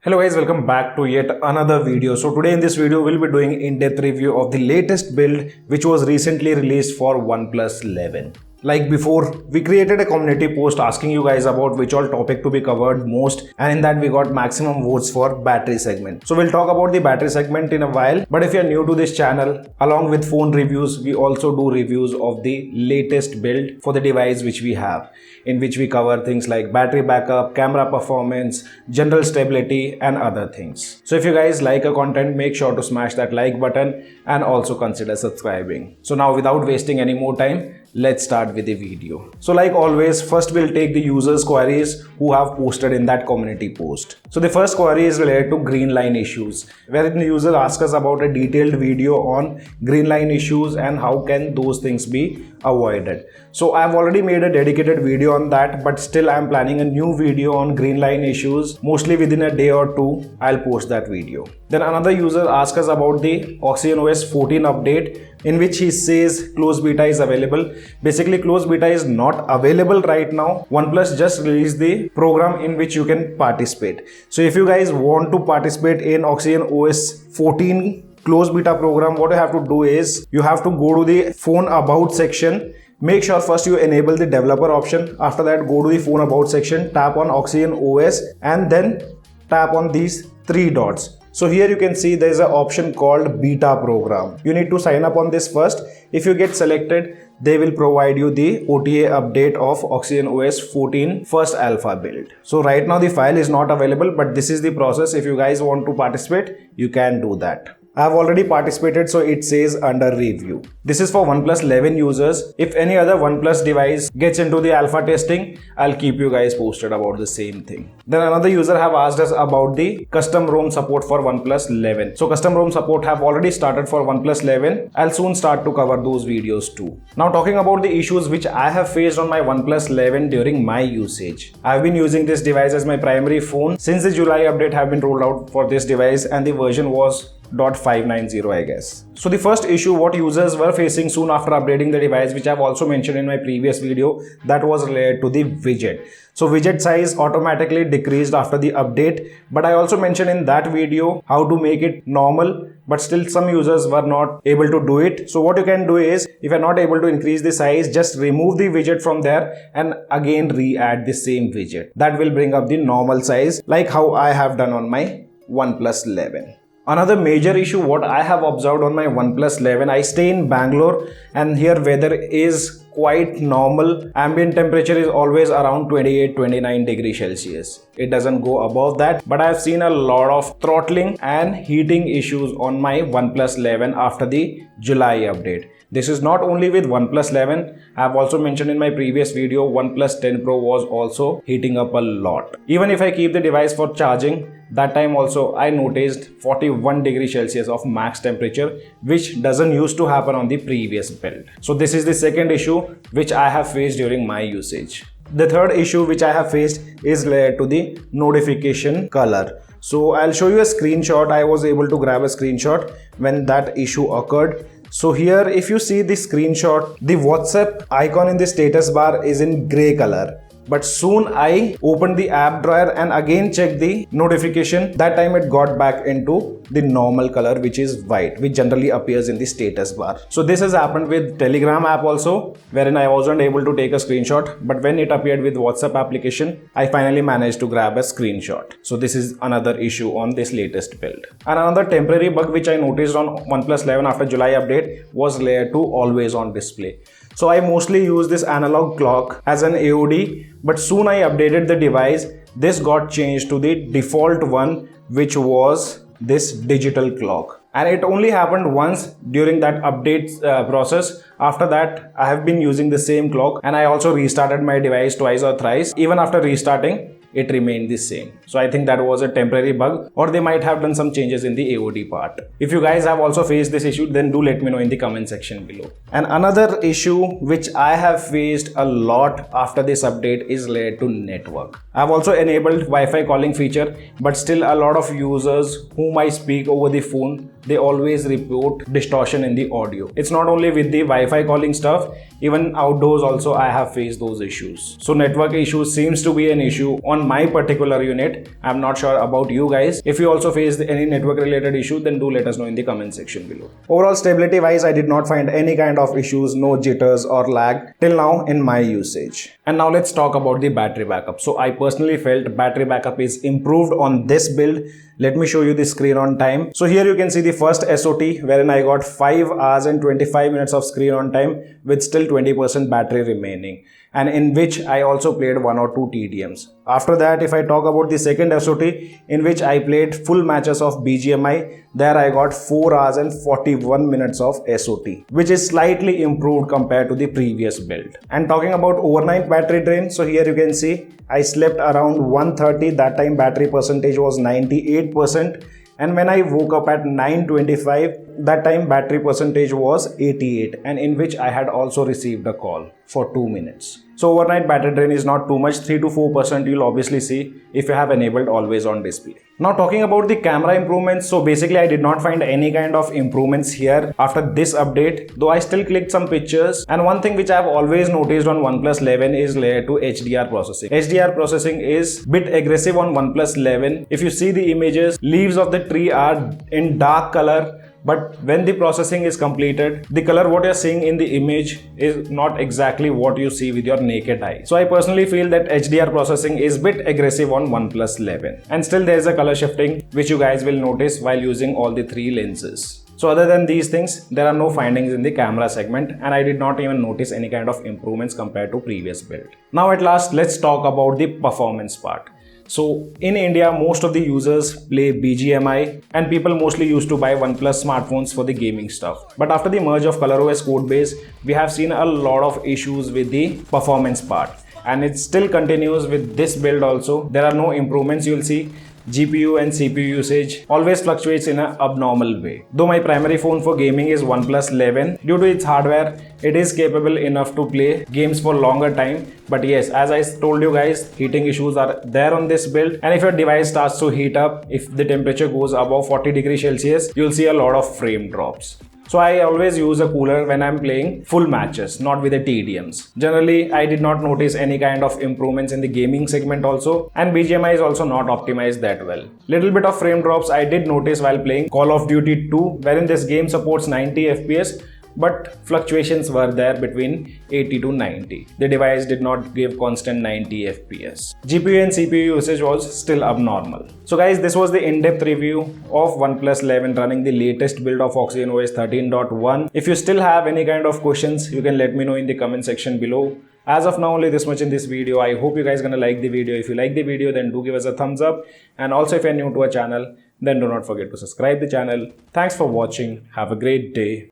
Hello guys, welcome back to yet another video. So today in this video we'll be doing in-depth review of the latest build which was recently released for OnePlus 11. Like before, we created a community post asking you guys about which all topic to be covered most, and in that we got maximum votes for battery segment. So we'll talk about the battery segment in a while, but if you're new to this channel, along with phone reviews, we also do reviews of the latest build for the device which we have, in which we cover things like battery backup, camera performance, general stability and other things. So if you guys like our content, make sure to smash that like button and also consider subscribing. So now without wasting any more time, let's start with the video. So like always, first we'll take the users' queries who have posted in that community post. So the first query is related to green line issues, wherein the user asks us about a detailed video on green line issues and how can those things be avoided. So I've already made a dedicated video on that, but still I'm planning a new video on green line issues. Mostly within a day or two, I'll post that video. Then another user asks us about the OxygenOS 14 update, in which he says closed beta is available. Basically, closed beta is not available right now. OnePlus just released the program in which you can participate. So if you guys want to participate in OxygenOS 14 closed beta program, what you have to do is you have to go to the phone about section. Make sure first you enable the developer option. After that, go to the phone about section, tap on OxygenOS and then tap on these three dots. So here you can see there is an option called beta program. You need to sign up on this first. If you get selected, they will provide you the OTA update of OxygenOS 14 first alpha build. So right now the file is not available, but this is the process. If you guys want to participate, you can do that. I have already participated, so it says under review. This is for OnePlus 11 users. If any other OnePlus device gets into the alpha testing, I'll keep you guys posted about the same thing. Then another user have asked us about the custom ROM support for OnePlus 11. So custom ROM support have already started for OnePlus 11. I'll soon start to cover those videos too. Now talking about the issues which I have faced on my OnePlus 11 during my usage. I've been using this device as my primary phone since the July update have been rolled out for this device, and the version was 0.590 I guess. So the first issue what users were facing soon after updating the device, which I've also mentioned in my previous video, that was related to the widget. So widget size automatically decreased after the update, but I also mentioned in that video how to make it normal, but still some users were not able to do it. So what you can do is, if you're not able to increase the size, just remove the widget from there and again re-add the same widget. That will bring up the normal size like how I have done on my OnePlus 11. Another major issue what I have observed on my OnePlus 11, I stay in Bangalore and here weather is quite normal. Ambient temperature is always around 28-29 degrees Celsius. It doesn't go above that, but I've seen a lot of throttling and heating issues on my OnePlus 11 after the July update. This is not only with OnePlus 11, I have also mentioned in my previous video, OnePlus 10 Pro was also heating up a lot. Even if I keep the device for charging, that time also I noticed 41 degrees Celsius of max temperature, which doesn't used to happen on the previous build. So this is the second issue which I have faced during my usage. The third issue which I have faced is related to the notification color. So I'll show you a screenshot. I was able to grab a screenshot when that issue occurred. So here if you see the screenshot, the WhatsApp icon in the status bar is in gray color. But soon I opened the app drawer and again checked the notification. That time it got back into the normal color, which is white, which generally appears in the status bar. So this has happened with Telegram app also, wherein I wasn't able to take a screenshot. But when it appeared with WhatsApp application, I finally managed to grab a screenshot. So this is another issue on this latest build. And another temporary bug which I noticed on OnePlus 11 after July update was related to always on display. So I mostly use this analog clock as an AOD, but soon I updated the device. This got changed to the default one, which was this digital clock. And it only happened once during that update process. After that, I have been using the same clock, and I also restarted my device twice or thrice. Even after restarting, it remained the same. So I think that was a temporary bug, or they might have done some changes in the AOD part. If you guys have also faced this issue, then do let me know in the comment section below. And another issue which I have faced a lot after this update is related to network. I've also enabled Wi-Fi calling feature, but still a lot of users whom I speak over the phone they always report distortion in the audio. It's not only with the Wi-Fi calling stuff, even outdoors also I have faced those issues. So network issues seems to be an issue on my particular unit. I'm not sure about you guys. If you also faced any network related issue, then do let us know in the comment section below. Overall stability wise, I did not find any kind of issues, no jitters or lag till now in my usage. And now let's talk about the battery backup. So I personally felt battery backup is improved on this build. Let me show you the screen on time. So here you can see the first SOT wherein I got 5 hours and 25 minutes of screen on time with still 20% battery remaining, and in which I also played 1 or 2 TDMs. After that, if I talk about the second SOT in which I played full matches of BGMI, there I got 4 hours and 41 minutes of SOT, which is slightly improved compared to the previous build. And talking about overnight battery drain, so here you can see I slept around 1:30, that time battery percentage was 98%, and when I woke up at 9:25, that time battery percentage was 88, and in which I had also received a call for 2 minutes. So overnight battery drain is not too much, 3 to 4% you'll obviously see if you have enabled always on display. Now talking about the camera improvements, so basically I did not find any kind of improvements here after this update, though I still clicked some pictures. And one thing which I have always noticed on OnePlus 11 is layer 2 HDR processing. HDR processing is bit aggressive on OnePlus 11. If you see the images, leaves of the tree are in dark color, but when the processing is completed, the color what you're seeing in the image is not exactly what you see with your naked eye. So I personally feel that HDR processing is bit aggressive on OnePlus 11. And still there is a color shifting which you guys will notice while using all the 3 lenses. So other than these things, there are no findings in the camera segment, and I did not even notice any kind of improvements compared to previous build. Now at last, let's talk about the performance part. So in India, most of the users play BGMI, and people mostly used to buy OnePlus smartphones for the gaming stuff. But after the merge of ColorOS codebase, we have seen a lot of issues with the performance part, and it still continues with this build also. There are no improvements you'll see. GPU and CPU usage always fluctuates in an abnormal way. Though my primary phone for gaming is OnePlus 11, due to its hardware, it is capable enough to play games for longer time. But yes, as I told you guys, heating issues are there on this build, and if your device starts to heat up, if the temperature goes above 40 degrees Celsius, you'll see a lot of frame drops. So I always use a cooler when I'm playing full matches, not with the TDMs. Generally, I did not notice any kind of improvements in the gaming segment also, and BGMI is also not optimized that well. Little bit of frame drops I did notice while playing Call of Duty 2, wherein this game supports 90 FPS, but fluctuations were there between 80 to 90. The device did not give constant 90 FPS. GPU and CPU usage was still abnormal. So guys, this was the in-depth review of OnePlus 11 running the latest build of OxygenOS 13.1. If you still have any kind of questions, you can let me know in the comment section below. As of now, only this much in this video. I hope you guys gonna like the video. If you like the video, then do give us a thumbs up. And also if you're new to our channel, then do not forget to subscribe the channel. Thanks for watching. Have a great day.